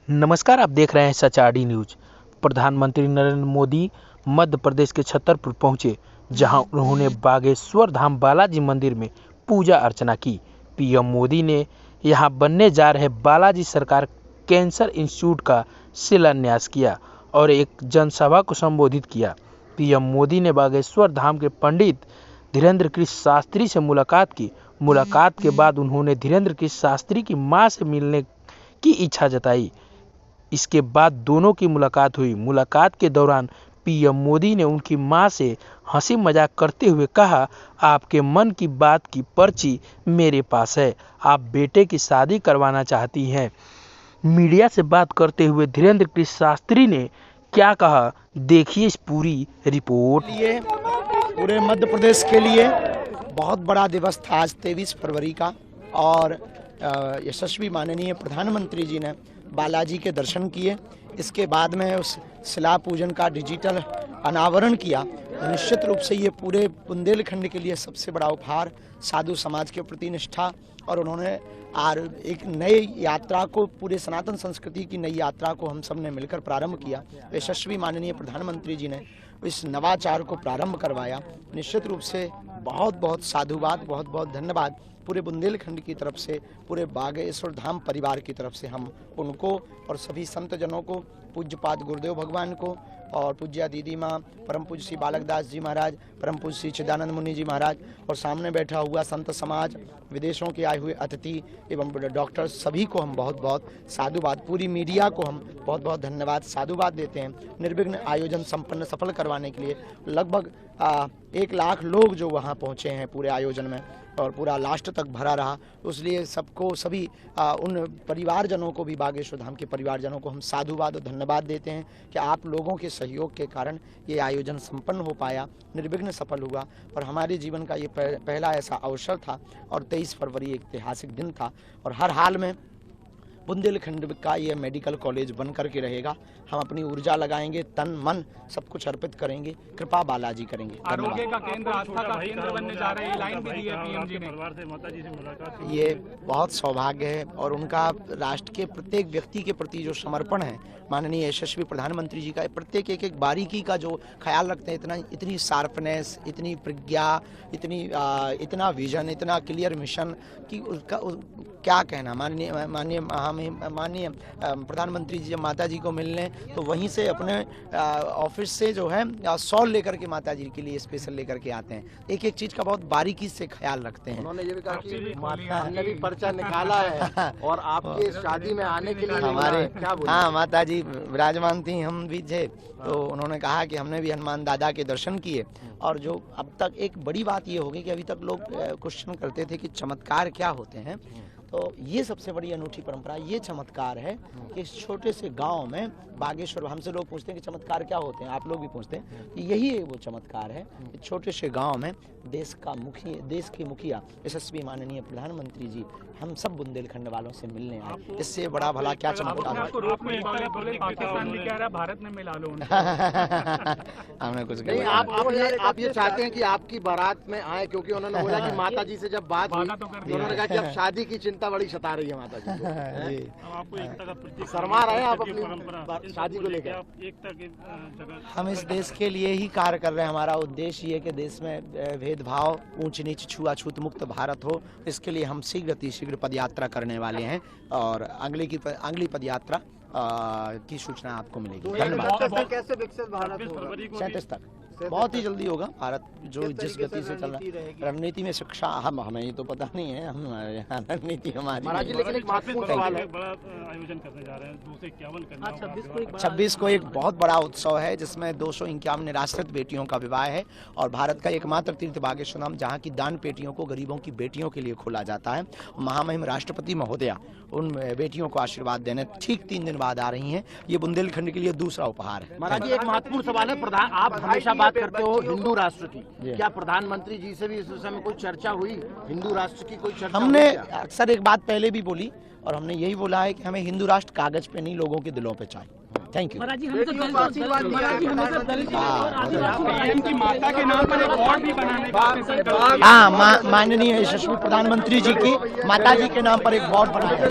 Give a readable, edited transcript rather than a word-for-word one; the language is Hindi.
नमस्कार, आप देख रहे हैं सचाडी न्यूज। प्रधानमंत्री नरेंद्र मोदी मध्य प्रदेश के छतरपुर पहुंचे, जहां उन्होंने बागेश्वर धाम बालाजी मंदिर में पूजा अर्चना की। पीएम मोदी ने यहां बनने जा रहे बालाजी सरकार कैंसर इंस्टीट्यूट का शिलान्यास किया और एक जनसभा को संबोधित किया। पीएम मोदी ने बागेश्वर धाम के पंडित धीरेन्द्र कृष्ण शास्त्री से मुलाकात की। मुलाकात के बाद उन्होंने धीरेन्द्र कृष्ण शास्त्री की मां से मिलने की इच्छा जताई। इसके बाद दोनों की मुलाकात हुई। मुलाकात के दौरान पीएम मोदी ने उनकी मां से हंसी मजाक करते हुए कहा, आपके मन की बात की पर्ची मेरे पास है, आप बेटे की शादी करवाना चाहती हैं। मीडिया से बात करते हुए धीरेन्द्र कृष्ण शास्त्री ने क्या कहा, देखिए इस पूरी रिपोर्ट। पूरे मध्य प्रदेश के लिए बहुत बड़ा दिवस था आज 23 फरवरी का, और यशस्वी माननीय प्रधानमंत्री जी ने बालाजी के दर्शन किए। इसके बाद में उस शिला पूजन का डिजिटल अनावरण किया। निश्चित रूप से ये पूरे बुंदेलखंड के लिए सबसे बड़ा उपहार, साधु समाज के प्रति निष्ठा, और उन्होंने एक नई यात्रा को, पूरे सनातन संस्कृति की नई यात्रा को हम सब ने मिलकर प्रारंभ किया। यशस्वी माननीय प्रधानमंत्री जी ने इस नवाचार को प्रारंभ करवाया। निश्चित रूप से बहुत बहुत साधुवाद, बहुत बहुत धन्यवाद पूरे बुंदेलखंड की तरफ से, पूरे बागेश्वर धाम परिवार की तरफ से हम उनको और सभी संत जनों को, पूज्यपाद गुरुदेव भगवान को और पूज्या दीदी माँ परम पूज्य श्री बालक दास जी महाराज, परम पूज्य श्री चिदानंद मुनि जी महाराज, और सामने बैठा हुआ संत समाज, विदेशों के आए हुए अतिथि एवं डॉक्टर, सभी को हम बहुत बहुत साधुवाद, पूरी मीडिया को हम बहुत बहुत धन्यवाद साधुवाद देते हैं। निर्विघ्न आयोजन संपन्न सफल करवाने के लिए लगभग 1 लाख लोग जो वहाँ पहुँचे हैं पूरे आयोजन में, और पूरा लास्ट तक भरा रहा। इसलिए सबको, सभी उन परिवारजनों को भी, बागेश्वर धाम के परिवारजनों को हम साधुवाद और धन्यवाद देते हैं कि आप लोगों के सहयोग के कारण ये आयोजन संपन्न हो पाया, निर्विघ्न सफल हुआ, और हमारे जीवन का ये पहला ऐसा अवसर था। और 23 फरवरी एक ऐतिहासिक दिन था, और हर हाल में बुंदेलखंड का ये मेडिकल कॉलेज बन करके रहेगा। हम अपनी ऊर्जा लगाएंगे, तन मन सब कुछ अर्पित करेंगे, कृपा बालाजी करेंगे। आरोग्य का केंद्र, आस्था का केंद्र बनने जा रहे हैं, लाइन भी दी है पीएम जी ने। माताजी से मुलाकात, ये बहुत सौभाग्य है, और उनका राष्ट्र के प्रत्येक व्यक्ति के प्रति जो समर्पण है, माननीय यशस्वी प्रधानमंत्री जी का प्रत्येक एक बारीकी का जो ख्याल रखते हैं, इतनी शार्पनेस, इतनी प्रज्ञा, इतना विजन, इतना क्लियर मिशन कि उसका क्या कहना। माननीय प्रधानमंत्री जी जब माता जी को मिलने, तो वहीं से अपने ऑफिस से जो है शॉल लेकर के माता जी के लिए स्पेशल लेकर के आते हैं। एक एक चीज का बहुत बारीकी से ख्याल रखते हैं। उन्होंने ये भी कहा कि माता ने भी पर्चा निकाला है और आपके शादी में आने के लिए हमारे क्या बोले? हाँ, माता जी विराजमान थी, हम भी थे, तो उन्होंने कहा कि हमने भी हनुमान दादा के दर्शन किए। और जो अब तक एक बड़ी बात ये होगी कि अभी तक लोग क्वेश्चन करते थे कि चमत्कार क्या होते हैं, तो ये सबसे बड़ी अनूठी परंपरा, ये चमत्कार है कि इस छोटे से गांव में बागेश्वर, हमसे लोग पूछते हैं कि चमत्कार क्या होते हैं, आप लोग भी पूछते हैं, कि यही वो चमत्कार है। छोटे से गांव में देश के मुखिया यशस्वी माननीय प्रधानमंत्री जी हम सब बुंदेलखंड वालों से मिलने आए। इससे बड़ा भला क्या चमत्कार है। पाकिस्तान भी कह रहा है भारत में मिला लो हमने कुछ नहीं, आप ये चाहते हैं कि आपकी बारात में आए, क्योंकि उन्होंने बोला कि माता जी से जब बात हुई, उन्होंने कहा कि अब शादी की चिंता बड़ी सता रही है माता जी को। शर्मा रहे हैं आप अपनी शादी को लेकर? हम इस देश के लिए ही कार्य कर रहे हैं। हमारा उद्देश्य ये कि देश में भेदभाव, ऊंच नीच, छुआछूत मुक्त भारत हो। इसके लिए हम शीघ्र पदयात्रा करने वाले हैं, और अगली पदयात्रा की सूचना आपको मिलेगी। धन्यवाद। कैसे विकसित भारत होगा? 37 तक बहुत ही जल्दी होगा। भारत जो जिस गति से चल रहा है, रणनीति में शिक्षा, हमें ये तो पता नहीं है, हम रणनीति हमारी। लेकिन एक महत्वपूर्ण सवाल है, आयोजन करने जा रहे हैं 26 को एक बहुत बड़ा उत्सव है, जिसमें 251 निराश्रित बेटियों का विवाह है, और भारत का एकमात्र तीर्थ बागेश्वर धाम, जहाँ की दान पेटियों को गरीबों की बेटियों के लिए खोला जाता है। महामहिम राष्ट्रपति महोदया उन बेटियों को आशीर्वाद देने ठीक 3 दिन बाद आ रही हैं। ये बुंदेलखंड के लिए दूसरा उपहार है। महाराज जी, एक महत्वपूर्ण सवाल है, आप हमेशा बात करते हो हिंदू राष्ट्र की, क्या प्रधानमंत्री जी से भी इस विषय में कोई चर्चा हुई? हिंदू राष्ट्र की कोई चर्चा? हमने अक्सर एक बात पहले भी बोली, और हमने यही बोला है कि हमें हिंदू राष्ट्र कागज पे नहीं, लोगों के दिलों पे चाहिए। Thank you. हाँ, माननीय यशस्वी प्रधानमंत्री जी की माता जी के नाम पर एक बोर्ड बना है।